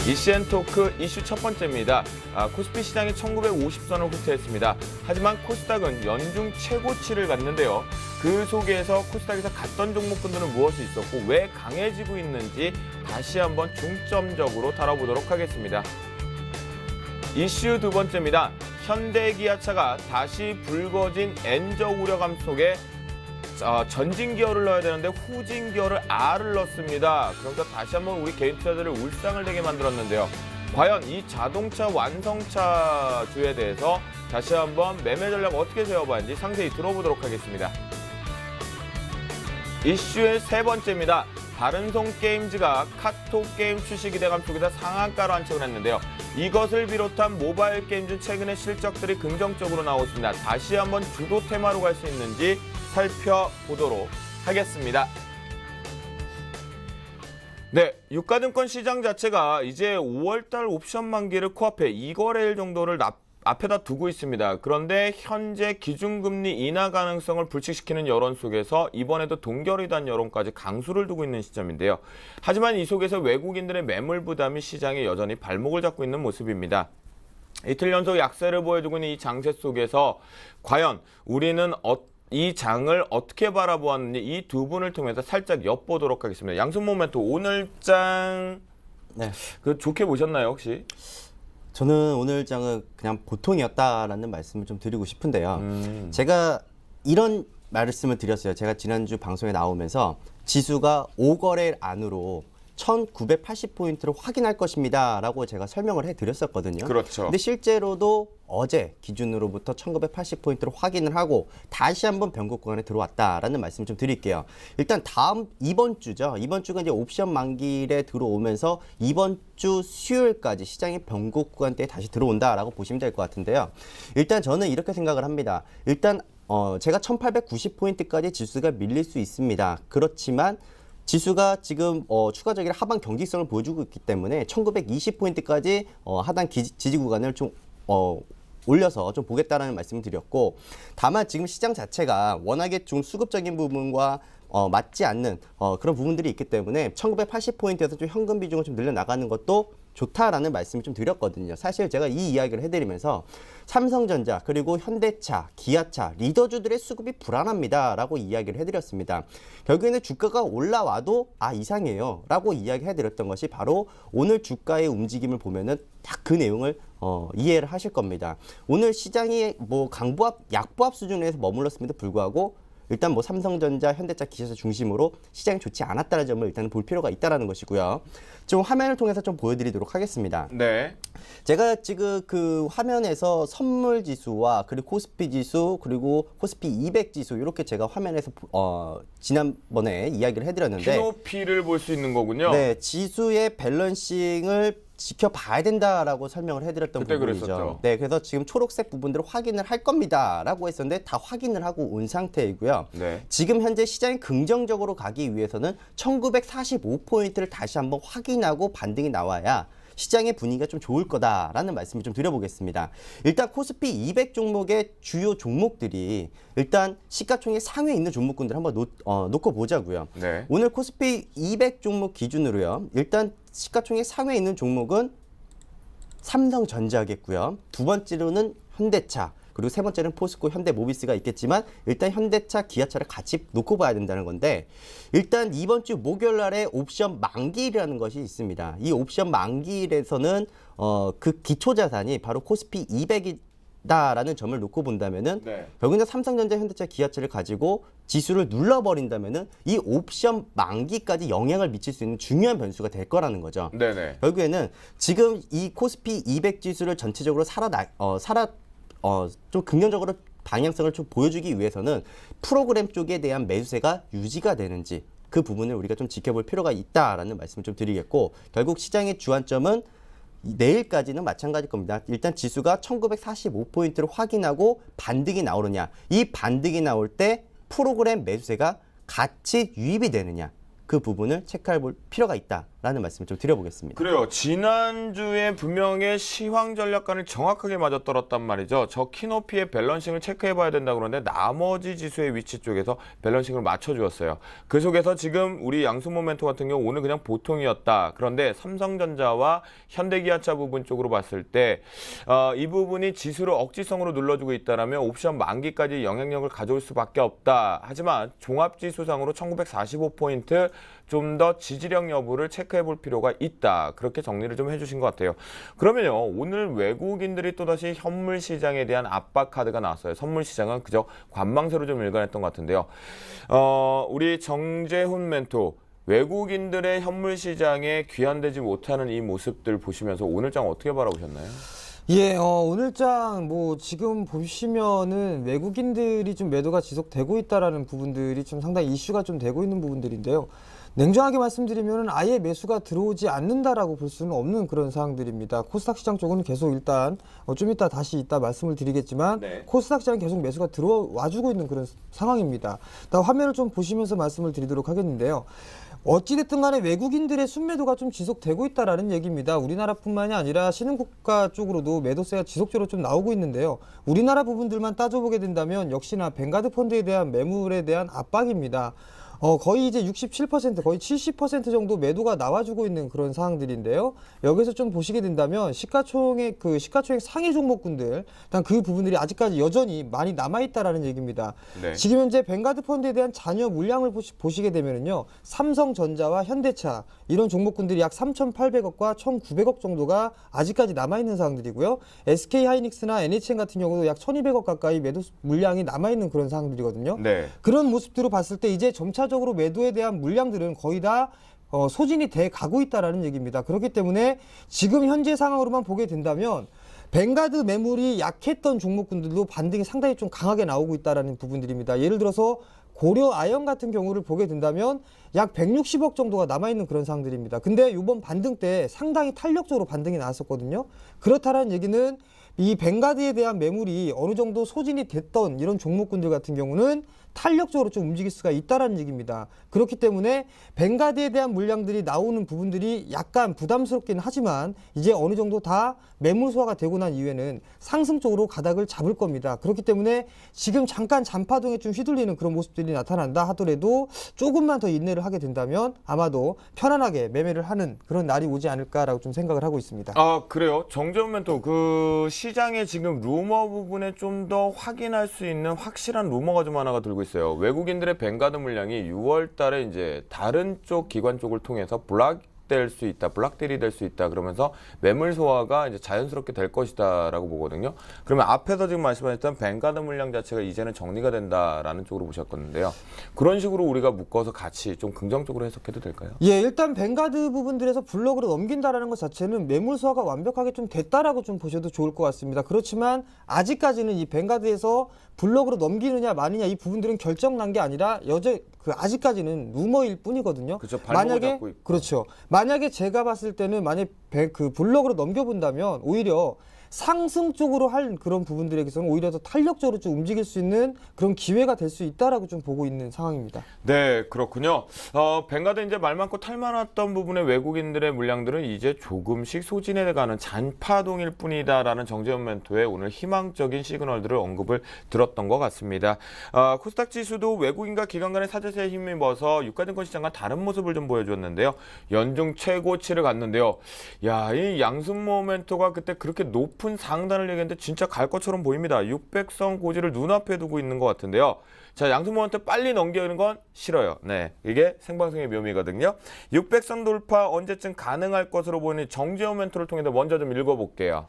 이시앤토크 이슈 첫 번째입니다. 코스피 시장이 1950선을 후퇴했습니다. 하지만 코스닥은 연중 최고치를 갔는데요. 그 속에서 코스닥에서 갔던 종목군들은 무엇이 있었고 왜 강해지고 있는지 다시 한번 중점적으로 다뤄보도록 하겠습니다. 이슈 두 번째입니다. 현대기아차가 다시 불거진 엔저 우려감 속에 전진 기어를 넣어야 되는데 후진 기어를 R을 넣습니다. 그러면서 다시 한번 우리 개인 투자자들을 울상을 내게 만들었는데요. 과연 이 자동차 완성차주에 대해서 다시 한번 매매 전략 어떻게 세워봤는지 상세히 들어보도록 하겠습니다. 이슈의 세 번째입니다. 바른송 게임즈가 카톡 게임 출시 기대감 속에서 상한가로 안착을 했는데요. 이것을 비롯한 모바일 게임즈 최근의 실적들이 긍정적으로 나오고 있습니다. 다시 한번 주도 테마로 갈 수 있는지 살펴보도록 하겠습니다. 네, 유가증권 시장 자체가 이제 5월달 옵션 만기를 코앞에 2거래일 정도를 앞에다 두고 있습니다. 그런데 현재 기준금리 인하 가능성을 불식시키는 여론 속에서 이번에도 동결이단 여론까지 강수를 두고 있는 시점인데요. 하지만 이 속에서 외국인들의 매물 부담이 시장에 여전히 발목을 잡고 있는 모습입니다. 이틀 연속 약세를 보여주고 있는 이 장세 속에서 과연 우리는 이 장을 어떻게 바라보았는지 이 두 분을 통해서 살짝 엿보도록 하겠습니다. 양손 모멘트 오늘 장 좋게 보셨나요 혹시? 저는 오늘 장은 그냥 보통이었다라는 말씀을 좀 드리고 싶은데요. 제가 이런 말씀을 드렸어요. 제가 지난주 방송에 나오면서 지수가 5거래일 안으로 1980포인트를 확인할 것입니다 라고 제가 설명을 해드렸었거든요. 그렇죠. 근데 실제로도 어제 기준으로부터 1980포인트를 확인을 하고 다시 한번 변곡 구간에 들어왔다라는 말씀을 좀 드릴게요. 일단 이번 주죠. 이번 주가 이제 옵션 만기일에 들어오면서 이번 주 수요일까지 시장이 변곡 구간대에 다시 들어온다라고 보시면 될 것 같은데요. 일단 저는 이렇게 생각을 합니다. 일단 제가 1890포인트까지 지수가 밀릴 수 있습니다. 그렇지만 지수가 지금 추가적인 하방 경직성을 보여주고 있기 때문에 1920포인트까지 하단 지지 구간을 좀 올려서 좀 보겠다라는 말씀을 드렸고, 다만 지금 시장 자체가 워낙에 좀 수급적인 부분과 맞지 않는 그런 부분들이 있기 때문에 1980포인트에서 좀 현금 비중을 좀 늘려나가는 것도 좋다라는 말씀을 좀 드렸거든요. 사실 제가 이 이야기를 해드리면서 삼성전자 그리고 현대차, 기아차, 리더주들의 수급이 불안합니다 라고 이야기를 해드렸습니다. 결국에는 주가가 올라와도 이상해요 라고 이야기 해드렸던 것이 바로 오늘 주가의 움직임을 보면은 딱 그 내용을 이해를 하실 겁니다. 오늘 시장이 뭐 강보합, 약보합 수준에서 머물렀음에도 불구하고 일단 뭐 삼성전자, 현대차, 기아차 중심으로 시장이 좋지 않았다는 점을 일단 볼 필요가 있다는 것이고요. 좀 화면을 통해서 좀 보여드리도록 하겠습니다. 네. 제가 지금 그 화면에서 선물 지수와 그리고 코스피 지수 그리고 코스피 200 지수 이렇게 제가 화면에서 지난번에 이야기를 해드렸는데 피노피를 볼 수 있는 거군요. 네, 지수의 밸런싱을 지켜봐야 된다라고 설명을 해드렸던 그때 부분이죠. 그랬었죠. 네, 그래서 지금 초록색 부분들을 확인을 할 겁니다라고 했었는데 다 확인을 하고 온 상태이고요. 네. 지금 현재 시장이 긍정적으로 가기 위해서는 1945포인트를 다시 한번 확인하고 반등이 나와야 시장의 분위기가 좀 좋을 거다라는 말씀을 좀 드려보겠습니다. 일단 코스피 200 종목의 주요 종목들이 일단 시가총액 상위에 있는 종목군들 한번 놓고 보자고요. 네. 오늘 코스피 200 종목 기준으로요. 일단 시가총액 상위에 있는 종목은 삼성전자겠고요. 두 번째로는 현대차, 그리고 세 번째는 포스코, 현대모비스가 있겠지만 일단 현대차, 기아차를 같이 놓고 봐야 된다는 건데, 일단 이번 주 목요일 날에 옵션 만기일이라는 것이 있습니다. 이 옵션 만기일에서는 그 기초자산이 바로 코스피 200이다라는 점을 놓고 본다면은 결국은 삼성전자, 현대차, 기아차를 가지고 지수를 눌러버린다면은 이 옵션 만기까지 영향을 미칠 수 있는 중요한 변수가 될 거라는 거죠. 네네. 결국에는 지금 이 코스피 200 지수를 전체적으로 좀 긍정적으로 방향성을 좀 보여주기 위해서는 프로그램 쪽에 대한 매수세가 유지가 되는지 그 부분을 우리가 좀 지켜볼 필요가 있다라는 말씀을 좀 드리겠고, 결국 시장의 주안점은 내일까지는 마찬가지일 겁니다. 일단 지수가 1945포인트를 확인하고 반등이 나오느냐, 이 반등이 나올 때 프로그램 매수세가 같이 유입이 되느냐, 그 부분을 체크해 볼 필요가 있다라는 있다라는 말씀을 좀 드려보겠습니다. 그래요. 지난주에 분명히 시황 전략관을 정확하게 맞아떨었단 말이죠. 저 키높이의 밸런싱을 체크해봐야 된다고 그러는데 나머지 지수의 위치 쪽에서 밸런싱을 맞춰주었어요. 그 속에서 지금 우리 양수 모멘토 같은 경우 오늘 그냥 보통이었다. 그런데 삼성전자와 현대기아차 부분 쪽으로 봤을 때 이 부분이 지수를 억지성으로 눌러주고 있다라면 옵션 만기까지 영향력을 가져올 수밖에 없다. 하지만 종합지수상으로 1945포인트 좀 더 지지력 여부를 체크해 볼 필요가 있다. 그렇게 정리를 좀 해주신 것 같아요. 그러면요, 오늘 외국인들이 또다시 현물 시장에 대한 압박 카드가 나왔어요. 선물 시장은 그저 관망세로 좀 일관했던 것 같은데요. 우리 정재훈 멘토, 외국인들의 현물 시장에 귀환되지 못하는 이 모습들 보시면서 오늘장 어떻게 바라보셨나요? 예, 오늘장 지금 보시면은 외국인들이 좀 매도가 지속되고 있다라는 부분들이 좀 상당히 이슈가 좀 되고 있는 부분들인데요. 냉정하게 말씀드리면은 아예 매수가 들어오지 않는다라고 볼 수는 없는 그런 상황들입니다. 코스닥 시장 쪽은 계속 일단 좀 이따 다시 말씀을 드리겠지만 네. 코스닥 시장은 계속 매수가 들어와주고 있는 그런 상황입니다. 일단 화면을 좀 보시면서 말씀을 드리도록 하겠는데요. 어찌됐든 간에 외국인들의 순매도가 좀 지속되고 있다라는 얘기입니다. 우리나라뿐만이 아니라 신흥국가 쪽으로도 매도세가 지속적으로 좀 나오고 있는데요. 우리나라 부분들만 따져보게 된다면 역시나 뱅가드 펀드에 대한 매물에 대한 압박입니다. 거의 이제 67%, 거의 70% 정도 매도가 나와주고 있는 그런 상황들인데요. 여기서 좀 보시게 된다면 시가총액 상위 종목군들, 일단 그 부분들이 아직까지 여전히 많이 남아있다라는 얘기입니다. 네. 지금 현재 뱅가드 펀드에 대한 잔여 물량을 보시게 되면은요, 삼성전자와 현대차 이런 종목군들이 약 3,800억과 1,900억 정도가 아직까지 남아있는 상황들이고요. SK하이닉스나 NHN 같은 경우도 약 1,200억 가까이 매도 물량이 남아있는 그런 상황들이거든요. 네. 그런 모습들을 봤을 때 이제 점차적으로 매도에 대한 물량들은 거의 다 소진이 돼 가고 있다라는 얘기입니다. 그렇기 때문에 지금 현재 상황으로만 보게 된다면 뱅가드 매물이 약했던 종목군들도 반등이 상당히 좀 강하게 나오고 있다라는 부분들입니다. 예를 들어서 고려 아연 같은 경우를 보게 된다면 약 160억 정도가 남아있는 그런 상황들입니다. 근데 이번 반등 때 상당히 탄력적으로 반등이 나왔었거든요. 그렇다는 얘기는 이 뱅가드에 대한 매물이 어느 정도 소진이 됐던 이런 종목군들 같은 경우는 탄력적으로 좀 움직일 수가 있다라는 얘기입니다. 그렇기 때문에 뱅가드에 대한 물량들이 나오는 부분들이 약간 부담스럽긴 하지만 이제 어느 정도 다 매물 소화가 되고 난 이후에는 상승 쪽으로 가닥을 잡을 겁니다. 그렇기 때문에 지금 잠깐 잔파동에 좀 휘둘리는 그런 모습들이 나타난다 하더라도 조금만 더 인내를 하게 된다면 아마도 편안하게 매매를 하는 그런 날이 오지 않을까라고 좀 생각을 하고 있습니다. 아, 그래요? 정재훈 멘토, 그 시장에 지금 루머 부분에 좀 더 확인할 수 있는 확실한 루머가 좀 하나가 들고 있어요. 외국인들의 뱅가드 물량이 6월 달에 이제 다른 쪽 기관 쪽을 통해서 블락될 수 있다, 블락딜이 될 수 있다 그러면서 매물 소화가 이제 자연스럽게 될 것이다라고 보거든요. 그러면 앞에서 지금 말씀하셨던 뱅가드 물량 자체가 이제는 정리가 된다라는 쪽으로 보셨겠는데요. 그런 식으로 우리가 묶어서 같이 좀 긍정적으로 해석해도 될까요? 예, 일단 뱅가드 부분들에서 블록으로 넘긴다라는 것 자체는 매물 소화가 완벽하게 좀 됐다라고 좀 보셔도 좋을 것 같습니다. 그렇지만 아직까지는 이 뱅가드에서 블록으로 넘기느냐 마느냐 이 부분들은 결정난 게 아니라 아직까지는 루머일 뿐이거든요. 그렇죠. 발목을 만약에 잡고 있고. 그렇죠. 만약에 제가 봤을 때는 만약 그 블록으로 넘겨본다면 오히려 상승 쪽으로 할 그런 부분들에게서는 오히려 더 탄력적으로 좀 움직일 수 있는 그런 기회가 될 수 있다라고 좀 보고 있는 상황입니다. 네, 그렇군요. 뱅가드 이제 말 많고 탈 많았던 부분의 외국인들의 물량들은 이제 조금씩 소진해가는 잔파동일 뿐이다라는 정재훈 멘토의 오늘 희망적인 시그널들을 언급을 들었던 것 같습니다. 코스닥 지수도 외국인과 기관 간의 사재세에 힘입어서 유가증권 시장과 다른 모습을 좀 보여줬는데요. 연중 최고치를 갔는데요. 야, 이 양순모 멘토가 그때 그렇게 높은 상단을 얘기했는데 진짜 갈 것처럼 보입니다. 600선 고지를 눈앞에 두고 있는 것 같은데요. 자, 양승모한테 빨리 넘기는 건 싫어요. 네, 이게 생방송의 묘미거든요. 600선 돌파 언제쯤 가능할 것으로 보이는 정재훈 멘토를 통해서 먼저 좀 읽어볼게요.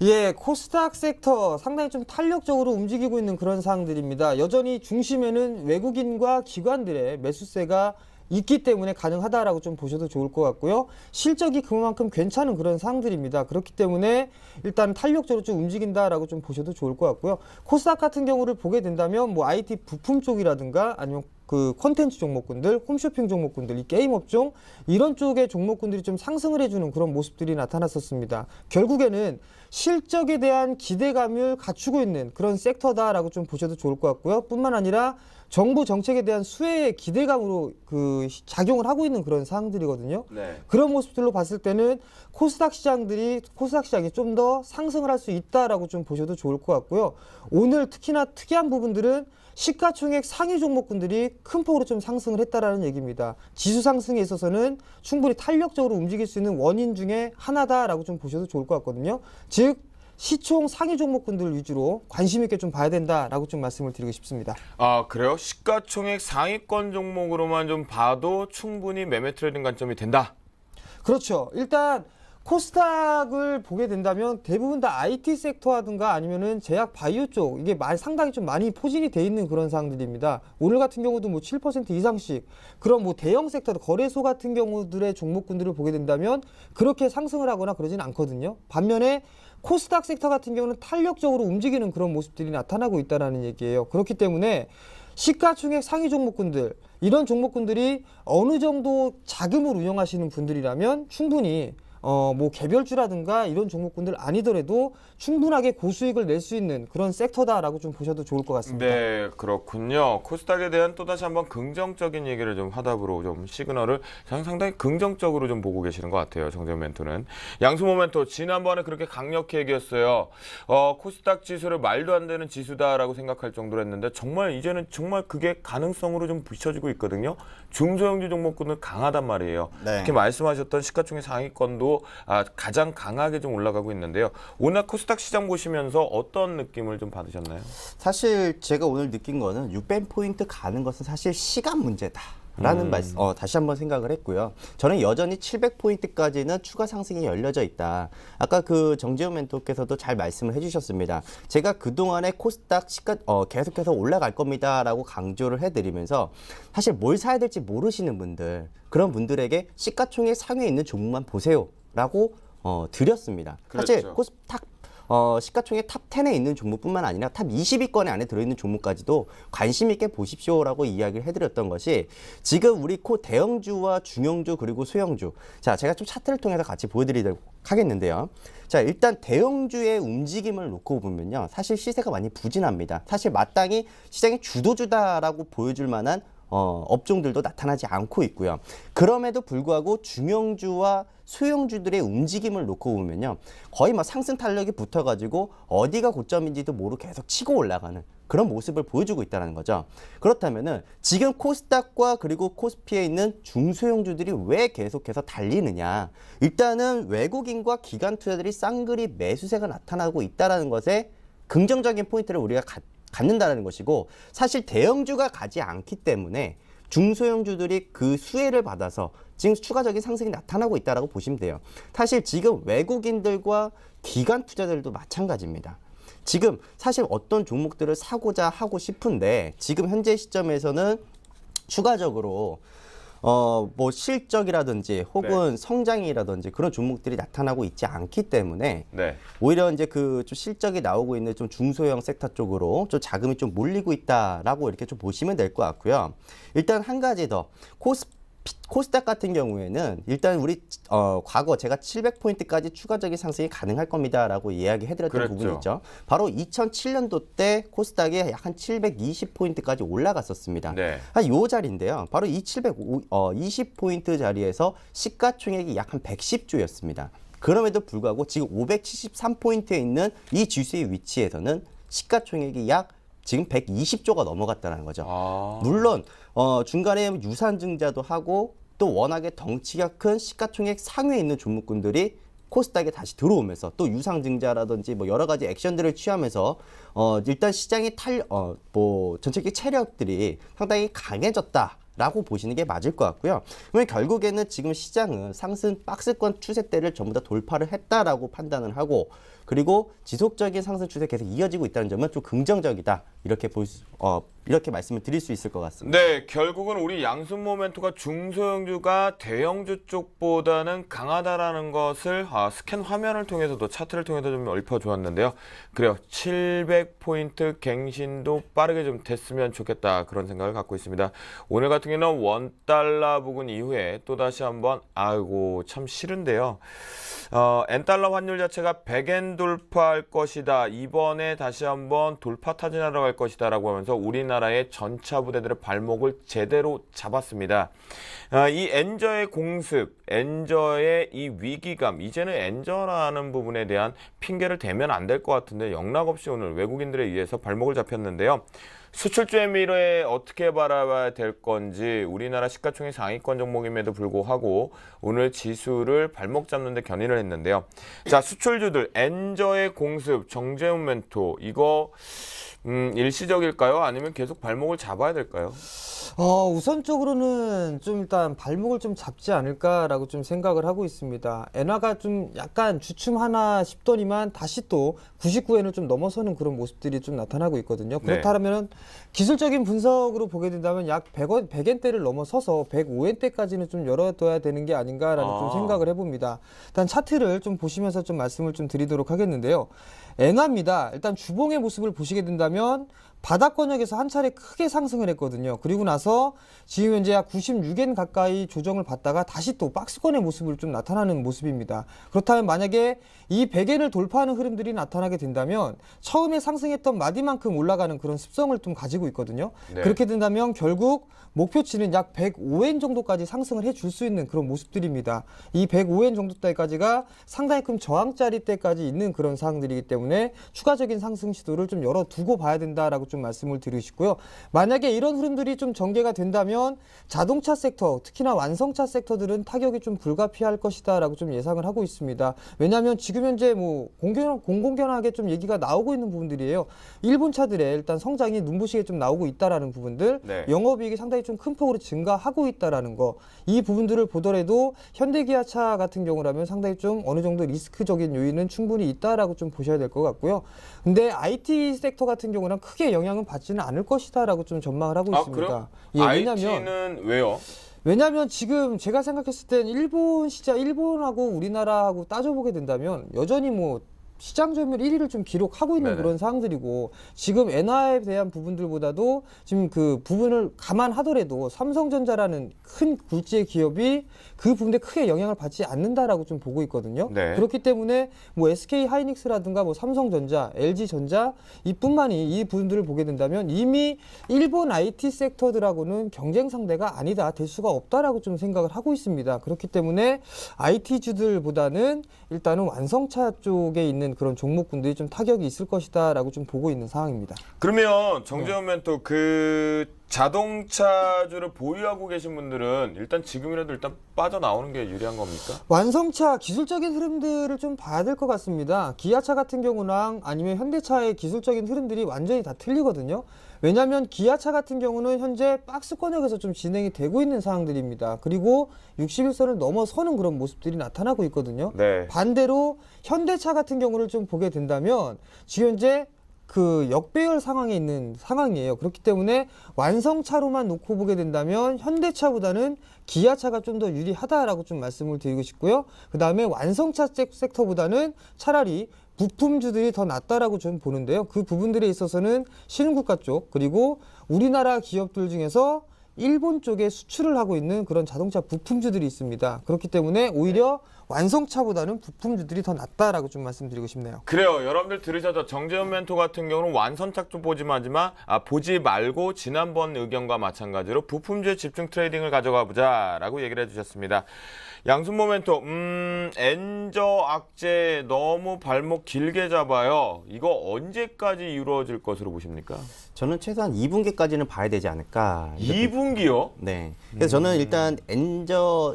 예, 코스닥 섹터 상당히 좀 탄력적으로 움직이고 있는 그런 상황들입니다. 여전히 중심에는 외국인과 기관들의 매수세가 있기 때문에 가능하다라고 좀 보셔도 좋을 것 같고요. 실적이 그만큼 괜찮은 그런 상황들입니다. 그렇기 때문에 일단 탄력적으로 좀 움직인다라고 좀 보셔도 좋을 것 같고요. 코스닥 같은 경우를 보게 된다면 IT 부품 쪽이라든가 아니면 그 콘텐츠 종목군들, 홈쇼핑 종목군들, 이 게임 업종 이런 쪽의 종목군들이 좀 상승을 해주는 그런 모습들이 나타났었습니다. 결국에는 실적에 대한 기대감을 갖추고 있는 그런 섹터다라고 좀 보셔도 좋을 것 같고요. 뿐만 아니라 정부 정책에 대한 수혜의 기대감으로 그 작용을 하고 있는 그런 사항들이거든요. 네. 그런 모습들로 봤을 때는 코스닥 시장이 좀 더 상승을 할 수 있다라고 좀 보셔도 좋을 것 같고요. 오늘 특히나 특이한 부분들은 시가총액 상위 종목군들이 큰 폭으로 좀 상승을 했다라는 얘기입니다. 지수 상승에 있어서는 충분히 탄력적으로 움직일 수 있는 원인 중에 하나다라고 좀 보셔도 좋을 것 같거든요. 즉 시총 상위 종목군들 위주로 관심 있게 좀 봐야 된다라고 좀 말씀을 드리고 싶습니다. 아, 그래요? 시가총액 상위권 종목으로만 좀 봐도 충분히 매매 트레이딩 관점이 된다. 그렇죠. 일단 코스닥을 보게 된다면 대부분 다 IT 섹터라든가 아니면은 제약 바이오 쪽 이게 상당히 좀 많이 포진이 돼 있는 그런 사항들입니다. 오늘 같은 경우도 뭐 7% 이상씩 그런 뭐 대형 섹터 거래소 같은 경우들의 종목군들을 보게 된다면 그렇게 상승을 하거나 그러진 않거든요. 반면에 코스닥 섹터 같은 경우는 탄력적으로 움직이는 그런 모습들이 나타나고 있다는 얘기예요. 그렇기 때문에 시가총액 상위 종목군들 이런 종목군들이 어느 정도 자금을 운영하시는 분들이라면 충분히 뭐 개별주라든가 이런 종목군들 아니더라도 충분하게 고수익을 낼 수 있는 그런 섹터다라고 좀 보셔도 좋을 것 같습니다. 네, 그렇군요. 코스닥에 대한 또다시 한번 긍정적인 얘기를 좀 하답으로 좀 시그널을 상당히 긍정적으로 좀 보고 계시는 것 같아요. 정재훈 멘토는. 양수 모멘토 지난번에 그렇게 강력히 얘기했어요. 코스닥 지수를 말도 안 되는 지수다라고 생각할 정도로 했는데 정말 이제는 정말 그게 가능성으로 좀 비춰지고 있거든요. 중소형주 종목군은 강하단 말이에요. 네. 특히 말씀하셨던 시가총액 상위권도 가장 강하게 좀 올라가고 있는데요. 오늘 코스닥 시장 보시면서 어떤 느낌을 좀 받으셨나요? 사실 제가 오늘 느낀 거는 600포인트 가는 것은 사실 시간 문제다. 라는 말씀, 다시 한번 생각을 했고요. 저는 여전히 700포인트까지는 추가 상승이 열려져 있다. 아까 그 정재훈 멘토께서도 잘 말씀을 해주셨습니다. 제가 그동안에 코스닥 계속해서 올라갈 겁니다라고 강조를 해드리면서 사실 뭘 사야 될지 모르시는 분들, 그런 분들에게 시가총액 상위에 있는 종목만 보세요라고 드렸습니다. 사실 그렇죠. 코스닥 시가총액 탑 10에 있는 종목뿐만 아니라 탑 20위권에 안에 들어있는 종목까지도 관심 있게 보십시오라고 이야기를 해드렸던 것이 지금 우리 대형주와 중형주 그리고 소형주 자 제가 좀 차트를 통해서 같이 보여드리도록 하겠는데요. 자 일단 대형주의 움직임을 놓고 보면요. 사실 시세가 많이 부진합니다. 사실 마땅히 시장의 주도주다라고 보여줄 만한 업종들도 나타나지 않고 있고요. 그럼에도 불구하고 중형주와 소형주들의 움직임을 놓고 보면요. 거의 막 상승 탄력이 붙어가지고 어디가 고점인지도 모르고 계속 치고 올라가는 그런 모습을 보여주고 있다는 거죠. 그렇다면은 지금 코스닥과 그리고 코스피에 있는 중소형주들이 왜 계속해서 달리느냐. 일단은 외국인과 기관 투자들이 쌍그리 매수세가 나타나고 있다는 것에 긍정적인 포인트를 우리가 갖는다는 것이고 사실 대형주가 가지 않기 때문에 중소형주들이 그 수혜를 받아서 지금 추가적인 상승이 나타나고 있다고 보시면 돼요. 사실 지금 외국인들과 기관 투자들도 마찬가지입니다. 지금 사실 어떤 종목들을 사고자 하고 싶은데 지금 현재 시점에서는 추가적으로 뭐 실적이라든지 혹은 성장이라든지 그런 종목들이 나타나고 있지 않기 때문에 오히려 이제 그 좀 실적이 나오고 있는 좀 중소형 섹터 쪽으로 좀 자금이 좀 몰리고 있다라고 이렇게 좀 보시면 될 것 같고요. 일단 한 가지 더 코스닥 같은 경우에는 일단 우리 과거 제가 700포인트까지 추가적인 상승이 가능할 겁니다라고 이야기해드렸던 부분이 있죠. 바로 2007년도 때 코스닥이 약 한 720포인트까지 올라갔었습니다. 한 요 자리인데요. 바로 이 720포인트 자리에서 시가총액이 약 한 110조였습니다. 그럼에도 불구하고 지금 573포인트에 있는 이 지수의 위치에서는 시가총액이 약 지금 120조가 넘어갔다는 거죠. 물론 중간에 유산증자도 하고 또 워낙에 덩치가 큰 시가총액 상위에 있는 종목군들이 코스닥에 다시 들어오면서 또 유상증자라든지 뭐 여러 가지 액션들을 취하면서 일단 시장의 전체적인 체력들이 상당히 강해졌다라고 보시는 게 맞을 것 같고요. 그러면 결국에는 지금 시장은 상승 박스권 추세대를 전부 다 돌파를 했다라고 판단을 하고 그리고 지속적인 상승 추세 계속 이어지고 있다는 점은 좀 긍정적이다 이렇게 이렇게 말씀을 드릴 수 있을 것 같습니다. 네, 결국은 우리 양순 모멘토가 중소형주가 대형주 쪽보다는 강하다라는 것을 스캔 화면을 통해서도 차트를 통해서 좀 읊어주었는데요. 그래요, 700포인트 갱신도 빠르게 좀 됐으면 좋겠다 그런 생각을 갖고 있습니다. 오늘 같은 경우는 $1 부근 이후에 또다시 한번 아이고 참 싫은데요. 엔달러 환율 자체가 100엔 돌파할 것이다. 이번에 다시 한번 돌파 타진하러 갈 것이다 라고 하면서 우리나라의 전차 부대들의 발목을 제대로 잡았습니다. 이 엔저의 공습, 엔저의 이 위기감, 이제는 엔저라는 부분에 대한 핑계를 대면 안 될 것 같은데 영락없이 오늘 외국인들에 의해서 발목을 잡혔는데요. 수출주의 미래에 어떻게 바라봐야 될 건지 우리나라 시가총액 상위권 종목임에도 불구하고 오늘 지수를 발목 잡는 데 견인을 했는데요. 자, 수출주들 엔저의 공습, 정재훈 멘토 이거 일시적일까요? 아니면 계속 발목을 잡아야 될까요? 우선적으로는 좀 일단 발목을 좀 잡지 않을까라고 좀 생각을 하고 있습니다. 엔화가 좀 약간 주춤하나 싶더니만 다시 또 99엔을 좀 넘어서는 그런 모습들이 좀 나타나고 있거든요. 그렇다면 기술적인 분석으로 보게 된다면 약 100엔대를 넘어서서 105엔대까지는 좀 열어둬야 되는 게 아닌가라는 좀 생각을 해봅니다. 일단 차트를 좀 보시면서 좀 말씀을 좀 드리도록 하겠는데요. 엔화입니다. 일단 주봉의 모습을 보시게 된다면 바닥권역에서 한 차례 크게 상승을 했거든요. 그리고 나서 지금 현재 약 96엔 가까이 조정을 받다가 다시 또 박스권의 모습을 좀 나타나는 모습입니다. 그렇다면 만약에 이 100엔을 돌파하는 흐름들이 나타나게 된다면 처음에 상승했던 마디만큼 올라가는 그런 습성을 좀 가지고 있거든요. 네. 그렇게 된다면 결국 목표치는 약 105엔 정도까지 상승을 해줄 수 있는 그런 모습들입니다. 이 105엔 정도까지가 상당히 큰 저항자리대까지 있는 그런 상황들이기 때문에 추가적인 상승 시도를 좀 열어두고 봐야 된다라고 좀 말씀을 드리시고요. 만약에 이런 흐름들이 좀 전개가 된다면 자동차 섹터, 특히나 완성차 섹터들은 타격이 좀 불가피할 것이다라고 좀 예상을 하고 있습니다. 왜냐하면 지금 현재 뭐 공공연하게 좀 얘기가 나오고 있는 부분들이에요. 일본 차들의 일단 성장이 눈부시게 좀 나오고 있다라는 부분들, 네. 영업이익이 상당히 좀 큰 폭으로 증가하고 있다라는 거, 이 부분들을 보더라도 현대기아차 같은 경우라면 상당히 좀 어느 정도 리스크적인 요인은 충분히 있다라고 좀 보셔야 될 것 같고요. 근데 IT 섹터 같은 경우는 크게 영향은 받지는 않을 것이다라고 좀 전망을 하고 있습니다. 그래요? 예, IT는 왜요? 왜냐하면 지금 제가 생각했을 땐 일본 시장, 일본하고 우리나라하고 따져보게 된다면 여전히 뭐 시장 점유율 1위를 좀 기록하고 있는 네네. 그런 상황들이고, 지금 엔화에 대한 부분들보다도 지금 그 부분을 감안하더라도 삼성전자라는 큰 굴지의 기업이 그 부분에 크게 영향을 받지 않는다라고 좀 보고 있거든요. 네. 그렇기 때문에 뭐 SK 하이닉스라든가 뭐 삼성전자, LG전자 이뿐만이 이 부분들을 보게 된다면 이미 일본 IT 섹터들하고는 경쟁 상대가 아니다, 될 수가 없다라고 좀 생각을 하고 있습니다. 그렇기 때문에 IT주들보다는 일단은 완성차 쪽에 있는 그런 종목군들이 좀 타격이 있을 것이다라고 좀 보고 있는 상황입니다. 그러면 정재훈 멘토 그 자동차주를 보유하고 계신 분들은 일단 지금이라도 일단 빠져나오는 게 유리한 겁니까? 완성차 기술적인 흐름들을 좀 봐야 될 것 같습니다. 기아차 같은 경우랑 아니면 현대차의 기술적인 흐름들이 완전히 다 틀리거든요. 왜냐하면 기아차 같은 경우는 현재 박스권역에서 좀 진행이 되고 있는 상황들입니다. 그리고 61선을 넘어서는 그런 모습들이 나타나고 있거든요. 네. 반대로 현대차 같은 경우를 좀 보게 된다면 지금 현재 그 역배열 상황에 있는 상황이에요. 그렇기 때문에 완성차로만 놓고 보게 된다면 현대차보다는 기아차가 좀 더 유리하다라고 좀 말씀을 드리고 싶고요. 그 다음에 완성차 섹터보다는 차라리 부품주들이 더 낫다라고 좀 보는데요. 그 부분들에 있어서는 신흥국가 쪽, 그리고 우리나라 기업들 중에서 일본 쪽에 수출을 하고 있는 그런 자동차 부품주들이 있습니다. 그렇기 때문에 오히려 완성차보다는 부품주들이 더 낫다라고 좀 말씀드리고 싶네요. 그래요. 여러분들 들으셨죠? 정재훈 멘토 같은 경우는 완선착 좀 보지 말고 지난번 의견과 마찬가지로 부품주에 집중 트레이딩을 가져가 보자라고 얘기를 해주셨습니다. 양순모 멘토, 엔저 악재 너무 발목 길게 잡아요. 이거 언제까지 이루어질 것으로 보십니까? 저는 최소한 2분기까지는 봐야 되지 않을까. 2분기요? 네. 그래서 저는 일단 엔저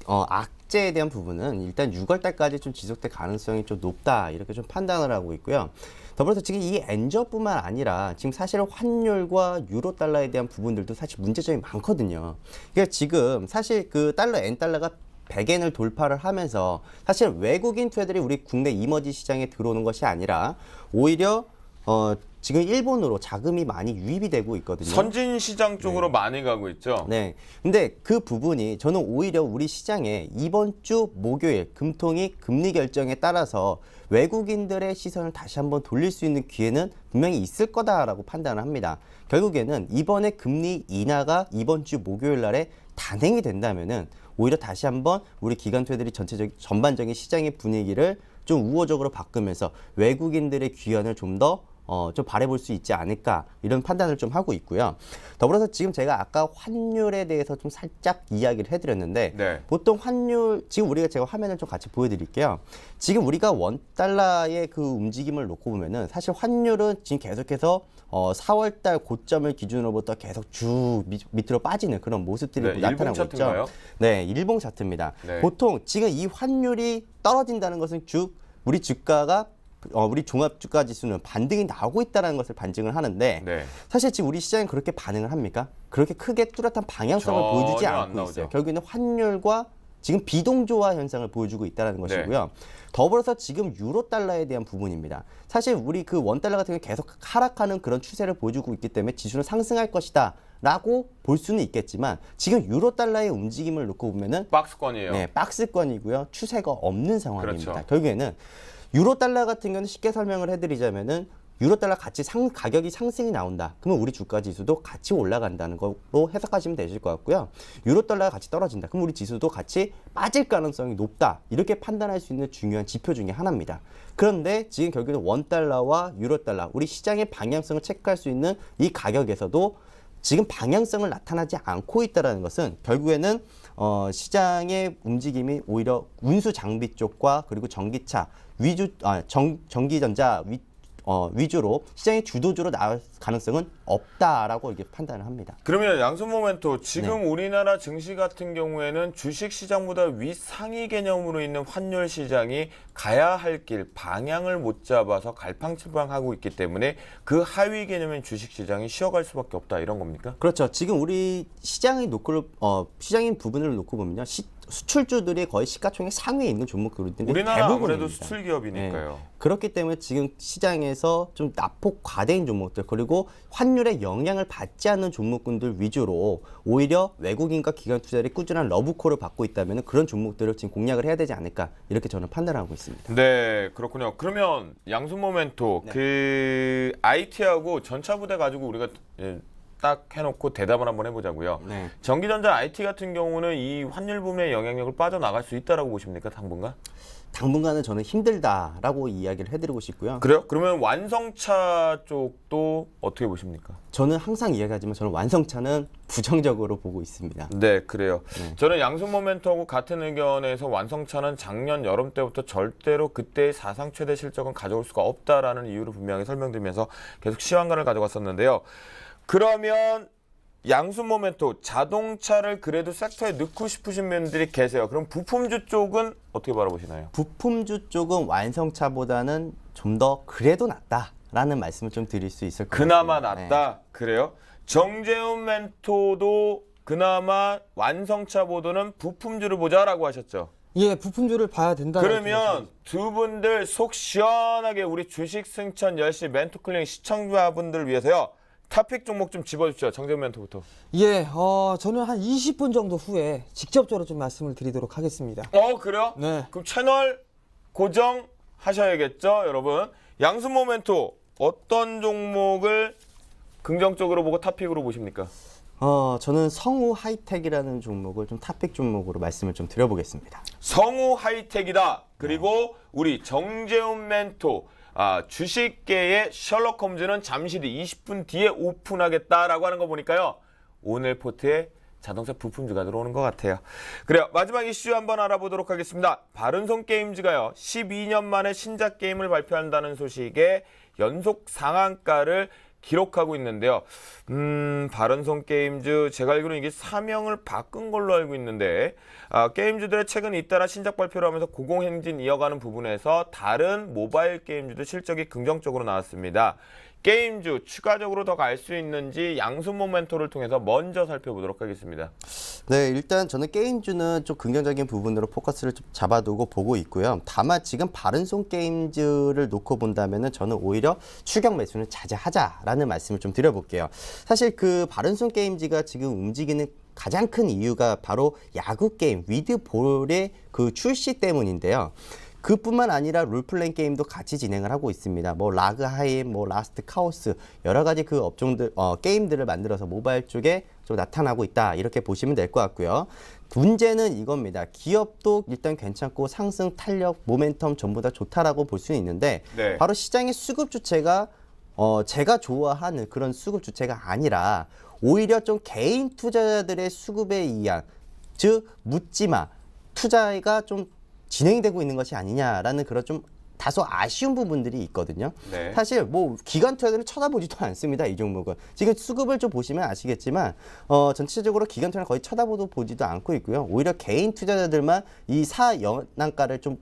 악재에 대한 부분은 일단 6월 달까지 좀 지속될 가능성이 좀 높다, 이렇게 좀 판단을 하고 있고요. 더불어서 지금 이 엔저뿐만 아니라 지금 사실 환율과 유로 달러에 대한 부분들도 사실 문제점이 많거든요. 그러니까 지금 사실 그 엔달러가 100엔을 돌파를 하면서 사실 외국인 투자들이 우리 국내 이머지 시장에 들어오는 것이 아니라 오히려 지금 일본으로 자금이 많이 유입이 되고 있거든요. 선진 시장 쪽으로 많이 가고 있죠. 네. 근데 그 부분이 저는 오히려 우리 시장에 이번 주 목요일 금통위 금리 결정에 따라서 외국인들의 시선을 다시 한번 돌릴 수 있는 기회는 분명히 있을 거다라고 판단을 합니다. 결국에는 이번에 금리 인하가 이번 주 목요일 날에 단행이 된다면은 오히려 다시 한번 우리 기관투자들이 전반적인 시장의 분위기를 좀 우호적으로 바꾸면서 외국인들의 귀환을 좀 바라볼 수 있지 않을까 이런 판단을 좀 하고 있고요. 더불어서 지금 제가 아까 환율에 대해서 좀 살짝 이야기를 해드렸는데 네. 보통 환율 지금 제가 화면을 좀 같이 보여드릴게요. 지금 우리가 원 달러의 그 움직임을 놓고 보면은 사실 환율은 지금 계속해서 4월달 고점을 기준으로부터 계속 쭉 밑으로 빠지는 그런 모습들이 네, 일봉 나타나고 차트인가요? 있죠. 네, 일봉 차트입니다. 네. 보통 지금 이 환율이 떨어진다는 것은 우리 주가가 우리 종합주가지수는 반등이 나오고 있다는 것을 반증을 하는데 네. 사실 지금 우리 시장이 그렇게 반응을 합니까? 그렇게 크게 뚜렷한 방향성을 전혀 보여주지 안 않고 나오죠. 있어요. 결국에는 환율과 지금 비동조화 현상을 보여주고 있다는 것이고요. 더불어서 지금 유로 달러에 대한 부분입니다. 사실 우리 그 원 달러 같은 경우 계속 하락하는 그런 추세를 보여주고 있기 때문에 지수는 상승할 것이다. 라고 볼 수는 있겠지만 지금 유로 달러의 움직임을 놓고 보면은 박스권이에요. 네, 박스권이고요. 추세가 없는 상황입니다. 그렇죠. 결국에는 유로 달러 같은 경우는 쉽게 설명을 해드리자면은 유로 달러 가격이 상승이 나온다. 그러면 우리 주가 지수도 같이 올라간다는 거로 해석하시면 되실 것 같고요. 유로 달러가 같이 떨어진다. 그럼 우리 지수도 같이 빠질 가능성이 높다. 이렇게 판단할 수 있는 중요한 지표 중에 하나입니다. 그런데 지금 결국에는 원 달러와 유로 달러, 우리 시장의 방향성을 체크할 수 있는 이 가격에서도 지금 방향성을 나타나지 않고 있다는 것은 결국에는 시장의 움직임이 오히려 운수 장비 쪽과 그리고 전기차 전기전자 위주로 시장의 주도주로 나올 가능성은 없다라고 이게 판단을 합니다. 그러면 양손 모멘토 지금 네. 우리나라 증시 같은 경우에는 주식 시장보다 윗상위 개념으로 있는 환율 시장이 가야 할 길 방향을 못 잡아서 갈팡질팡하고 있기 때문에 그 하위 개념인 주식 시장이 쉬어갈 수밖에 없다 이런 겁니까? 그렇죠. 지금 우리 시장의 시장인 부분을 놓고 보면요. 수출주들이 거의 시가총액 상위에 있는 종목들이 우리나라 아무래도 대부분입니다. 수출 기업이니까요. 네. 그렇기 때문에 지금 시장에서 좀 낙폭 과대인 종목들 그리고 환율의 영향을 받지 않는 종목군들 위주로 오히려 외국인과 기관 투자들이 꾸준한 러브콜을 받고 있다면 그런 종목들을 지금 공략을 해야 되지 않을까 이렇게 저는 판단을 하고 있습니다. 네, 그렇군요. 그러면 양손 모멘토 네. 그 IT하고 전차부대 가지고 우리가 딱 해놓고 대답을 한번 해보자고요. 네. 전기전자 IT 같은 경우는 이 환율 부분의 영향력을 빠져나갈 수 있다라고 보십니까, 당분간? 당분간은 저는 힘들다라고 이야기를 해드리고 싶고요. 그래요? 그러면 완성차 쪽도 어떻게 보십니까? 저는 항상 이야기하지만 저는 완성차는 부정적으로 보고 있습니다. 네, 그래요. 네. 저는 양손 모멘토하고 같은 의견에서 완성차는 작년 여름 때부터 절대로 그때의 사상 최대 실적은 가져올 수가 없다라는 이유를 분명히 설명드리면서 계속 시황관을 가져갔었는데요. 그러면 양손 모멘토 자동차를 그래도 섹터에 넣고 싶으신 분들이 계세요. 그럼 부품주 쪽은 어떻게 바라보시나요? 부품주 쪽은 완성차보다는 좀 더 그래도 낫다라는 말씀을 좀 드릴 수 있을 것 같아요. 그나마 낫다. 그래요? 정재훈 멘토도 그나마 완성차 보도는 부품주를 보자라고 하셨죠. 예, 부품주를 봐야 된다. 그러면 두 분들 속 시원하게 우리 주식 승천 10시 멘토클링 시청자분들 위해서요. 탑픽 종목 좀 집어주시죠. 정재훈 멘토부터. 예, 저는 한 20분 정도 후에 직접적으로 좀 말씀을 드리도록 하겠습니다. 그래요? 네. 그럼 채널 고정하셔야겠죠, 여러분. 양순 모멘토 어떤 종목을 긍정적으로 보고 탑픽으로 보십니까? 저는 성우 하이텍이라는 종목을 좀 탑픽 종목으로 말씀을 좀 드려보겠습니다. 성우 하이텍이다. 그리고 우리 정재훈 멘토 주식계의 셜록 홈즈는 잠시 뒤 20분 뒤에 오픈하겠다라고 하는 거 보니까요. 오늘 포트에 자동차 부품주가 들어오는 것 같아요. 그래요. 마지막 이슈 한번 알아보도록 하겠습니다. 바른손 게임즈가요. 12년 만에 신작 게임을 발표한다는 소식에 연속 상한가를 기록하고 있는데요. 바른손 게임즈 제가 알기로는 이게 사명을 바꾼 걸로 알고 있는데 게임주들의 최근 잇따라 신작 발표를 하면서 고공행진 이어가는 부분에서 다른 모바일 게임주도 실적이 긍정적으로 나왔습니다. 게임주 추가적으로 더 갈 수 있는지 양손 모멘토를 통해서 먼저 살펴보도록 하겠습니다. 네, 일단 저는 게임주는 좀 긍정적인 부분으로 포커스를 좀 잡아두고 보고 있고요. 다만 지금 바른손 게임즈를 놓고 본다면은 저는 오히려 추격 매수는 자제하자라는 말씀을 좀 드려볼게요. 사실 그 바른손 게임즈가 지금 움직이는 가장 큰 이유가 바로 야구 게임 위드볼의 그 출시 때문인데요. 그뿐만 아니라 롤플레잉 게임도 같이 진행을 하고 있습니다. 뭐 라그하임, 뭐 라스트 카오스 여러 가지 그 업종들 게임들을 만들어서 모바일 쪽에 좀 나타나고 있다 이렇게 보시면 될 것 같고요. 문제는 이겁니다. 기업도 일단 괜찮고 상승, 탄력, 모멘텀 전부 다 좋다라고 볼 수는 있는데 네. 바로 시장의 수급 주체가 제가 좋아하는 그런 수급 주체가 아니라 오히려 좀 개인 투자자들의 수급에 의한 즉 묻지마 투자가 좀 진행되고 있는 것이 아니냐라는 그런 좀 다소 아쉬운 부분들이 있거든요. 네. 사실 뭐 기관 투자들은 쳐다보지도 않습니다. 이 종목은 지금 수급을 좀 보시면 아시겠지만 전체적으로 기관 투자는 거의 쳐다보도 보지도 않고 있고요. 오히려 개인 투자자들만 이 사연한가를 좀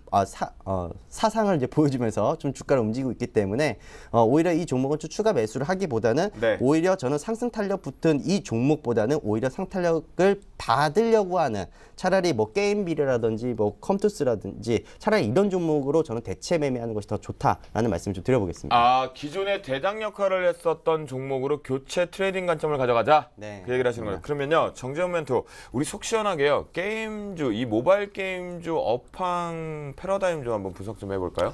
사상을 이제 보여주면서 좀 주가를 움직이고 있기 때문에 오히려 이 종목은 좀 추가 매수를 하기보다는 네. 오히려 저는 상승 탄력 붙은 이 종목보다는 오히려 상탄력을 받으려고 하는 차라리 뭐 게임 비례라든지 뭐 컴투스라든지 차라리 이런 종목으로 저는 대체 매매하는 것이 더 좋다라는 말씀을 좀 드려보겠습니다. 아, 기존에 대장 역할을 했었던 종목으로 교체 트레이딩 관점을 가져가자. 네. 그 얘기를 하시는 거예요. 그러면요, 정재훈 멘토, 우리 속 시원하게요. 게임주, 이 모바일 게임주 업황 패러다임 좀 한번 분석 좀 해볼까요?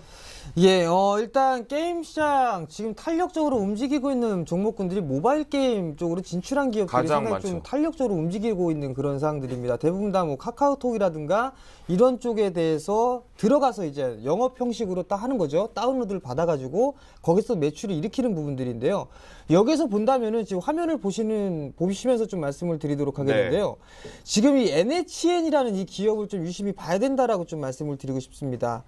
예, 일단 게임 시장 지금 탄력적으로 움직이고 있는 종목군들이 모바일 게임 쪽으로 진출한 기업들이 가장 상당히 많죠. 좀 탄력적으로 움직이고 있는 그런 사항들입니다. 대부분 다 뭐 카카오톡이라든가 이런 쪽에 대해서 들어가서 이제 영업 형식으로 딱 하는 거죠. 다운로드를 받아가지고 거기서 매출을 일으키는 부분들인데요. 여기서 본다면은 지금 화면을 보시면서 좀 말씀을 드리도록 하겠는데요. 지금 이 NHN이라는 이 기업을 좀 유심히 봐야 된다라고 좀 말씀을 드리고 싶습니다.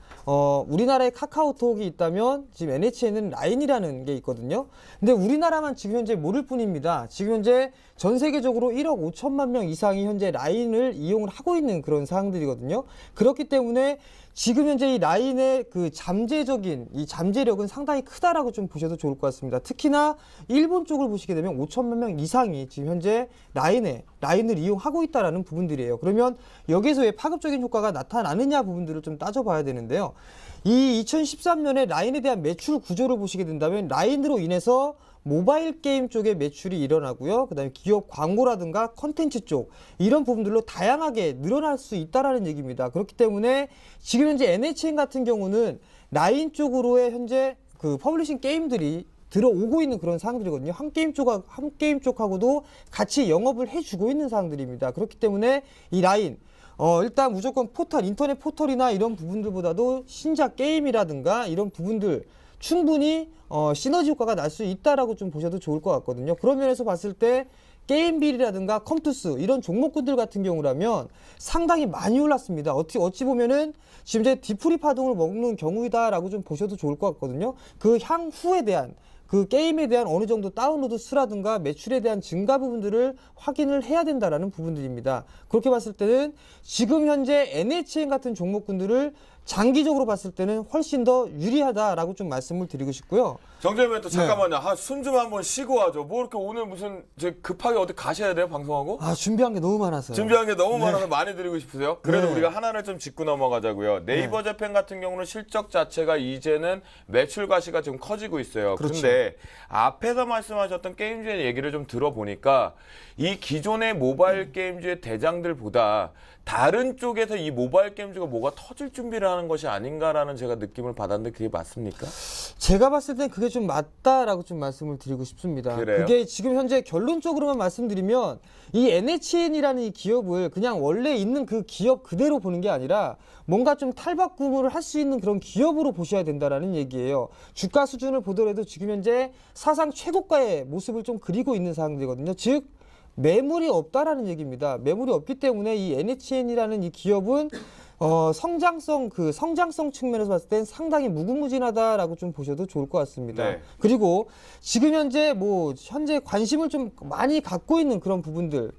우리나라에 카카오톡이 있다면 지금 NHN은 라인이라는 게 있거든요. 근데 우리나라만 지금 현재 모를 뿐입니다. 지금 현재 전 세계적으로 1억 5천만 명 이상이 현재 라인을 이용을 하고 있는 그런 사항들이거든요. 그렇기 때문에 지금 현재 이 라인의 그 잠재적인 이 잠재력은 상당히 크다라고 좀 보셔도 좋을 것 같습니다. 특히나 일본 쪽을 보시게 되면 5천만 명 이상이 지금 현재 라인을 이용하고 있다라는 부분들이에요. 그러면 여기서 왜 파급적인 효과가 나타나느냐 부분들을 좀 따져봐야 되는데요. 이 2013년에 라인에 대한 매출 구조를 보시게 된다면 라인으로 인해서 모바일 게임 쪽에 매출이 일어나고요. 그다음에 기업 광고라든가 컨텐츠 쪽 이런 부분들로 다양하게 늘어날 수 있다라는 얘기입니다. 그렇기 때문에 지금 현재 NHN 같은 경우는 라인 쪽으로의 현재 그 퍼블리싱 게임들이 들어오고 있는 그런 사항들이거든요. 한 게임 쪽하고도 같이 영업을 해주고 있는 사항들입니다. 그렇기 때문에 이 라인 일단 무조건 인터넷 포털이나 이런 부분들보다도 신작 게임이라든가 이런 부분들 충분히 시너지 효과가 날 수 있다라고 좀 보셔도 좋을 것 같거든요. 그런 면에서 봤을 때 게임빌이라든가 컴투스 이런 종목군들 같은 경우라면 상당히 많이 올랐습니다. 어찌 보면은 지금 이제 디프리 파동을 먹는 경우이다라고 좀 보셔도 좋을 것 같거든요. 그 향후에 대한 그 게임에 대한 어느 정도 다운로드 수라든가 매출에 대한 증가 부분들을 확인을 해야 된다라는 부분들입니다. 그렇게 봤을 때는 지금 현재 NHN 같은 종목군들을 장기적으로 봤을 때는 훨씬 더 유리하다라고 좀 말씀을 드리고 싶고요. 정재훈 멘토 잠깐만요. 숨 좀 한번 쉬고 와죠. 뭐 이렇게 오늘 무슨 급하게 어디 가셔야 돼요? 방송하고? 준비한 게 너무 많아서요. 준비한 게 너무 많아서 많이 드리고 싶으세요? 그래도 네. 우리가 하나를 좀 짚고 넘어가자고요. 네이버 재팬 같은 경우는 실적 자체가 이제는 매출 과시가 좀 커지고 있어요. 그렇죠. 그런데 앞에서 말씀하셨던 게임주의 얘기를 좀 들어보니까 이 기존의 모바일 게임주의 대장들보다 다른 쪽에서 이 모바일 게임주가 뭐가 터질 준비를 하는 것이 아닌가라는 제가 느낌을 받았는데 그게 맞습니까? 제가 봤을 땐 그게 좀 맞다라고 좀 말씀을 드리고 싶습니다. 그래요? 그게 지금 현재 결론적으로만 말씀드리면 이 NHN이라는 이 기업을 그냥 원래 있는 그 기업 그대로 보는 게 아니라 뭔가 좀 탈바꿈을 할 수 있는 그런 기업으로 보셔야 된다라는 얘기예요. 주가 수준을 보더라도 지금 현재 사상 최고가의 모습을 좀 그리고 있는 상황이거든요. 즉 매물이 없다라는 얘기입니다. 매물이 없기 때문에 이 NHN이라는 이 기업은 성장성 측면에서 봤을 땐 상당히 무궁무진하다라고 좀 보셔도 좋을 것 같습니다. 네. 그리고 지금 현재 관심을 좀 많이 갖고 있는 그런 부분들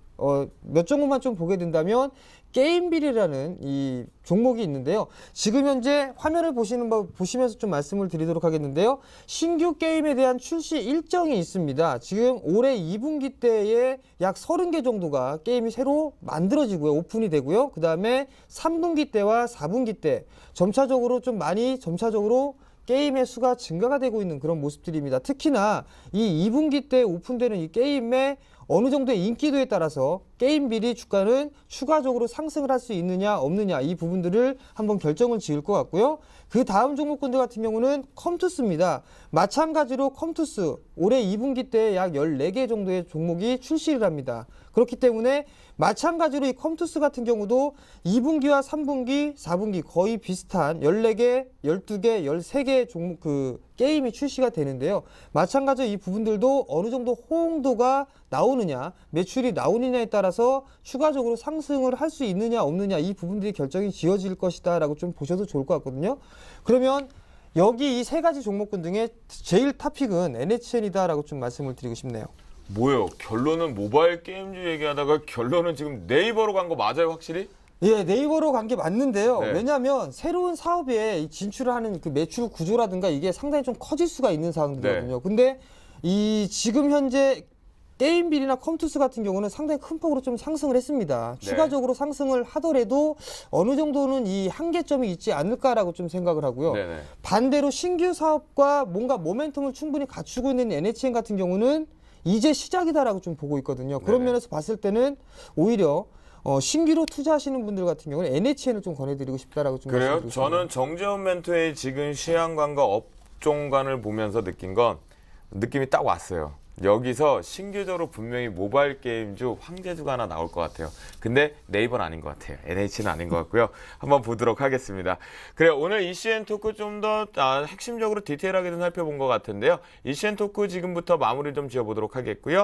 몇 종목만 좀 보게 된다면 게임빌이라는 이 종목이 있는데요. 지금 현재 화면을 보시면서 좀 말씀을 드리도록 하겠는데요. 신규 게임에 대한 출시 일정이 있습니다. 지금 올해 2분기 때에 약 30개 정도가 게임이 새로 만들어지고요. 오픈이 되고요. 그 다음에 3분기 때와 4분기 때 점차적으로 게임의 수가 증가가 되고 있는 그런 모습들입니다. 특히나 이 2분기 때 오픈되는 이 게임의 어느 정도의 인기도에 따라서 게임빌이 주가는 추가적으로 상승을 할 수 있느냐 없느냐 이 부분들을 한번 결정을 지을 것 같고요. 그 다음 종목군들 같은 경우는 컴투스입니다. 마찬가지로 컴투스 올해 2분기 때 약 14개 정도의 종목이 출시를 합니다. 그렇기 때문에 마찬가지로 이 컴투스 같은 경우도 2분기와 3분기, 4분기 거의 비슷한 14개, 12개, 13개 종목 게임이 출시가 되는데요. 마찬가지로 이 부분들도 어느 정도 호응도가 나오느냐, 매출이 나오느냐에 따라서 추가적으로 상승을 할 수 있느냐 없느냐 이 부분들이 결정이 지어질 것이다라고 좀 보셔도 좋을 것 같거든요. 그러면 여기 이 세 가지 종목군 중에 제일 탑픽은 NHN이다라고 좀 말씀을 드리고 싶네요. 뭐예요? 결론은 모바일 게임주 얘기하다가 결론은 지금 네이버로 간 거 맞아요, 확실히? 예, 네이버로 간 게 맞는데요. 네. 왜냐하면 새로운 사업에 진출을 하는 그 매출 구조라든가 이게 상당히 좀 커질 수가 있는 상황들이거든요. 네. 근데 이 지금 현재 게임빌이나 컴투스 같은 경우는 상당히 큰 폭으로 좀 상승을 했습니다. 네. 추가적으로 상승을 하더라도 어느 정도는 이 한계점이 있지 않을까라고 좀 생각을 하고요. 네네. 반대로 신규 사업과 뭔가 모멘텀을 충분히 갖추고 있는 NHN 같은 경우는 이제 시작이다라고 좀 보고 있거든요. 그런 네네. 면에서 봤을 때는 오히려 신규로 투자하시는 분들 같은 경우는 NHN을 좀 권해드리고 싶다라고 좀 그래요? 말씀드리고 싶습니다. 저는 정재훈 멘토의 지금 시향관과 업종관을 보면서 느낀 건 느낌이 딱 왔어요. 여기서 신규적으로 분명히 모바일 게임주 황제주가 하나 나올 것 같아요. 근데 네이버는 아닌 것 같아요. NH는 아닌 것 같고요. 한번 보도록 하겠습니다. 그래요. 오늘 ECN 토크 좀 더 핵심적으로 디테일하게 좀 살펴본 것 같은데요. ECN 토크 지금부터 마무리 좀 지어보도록 하겠고요.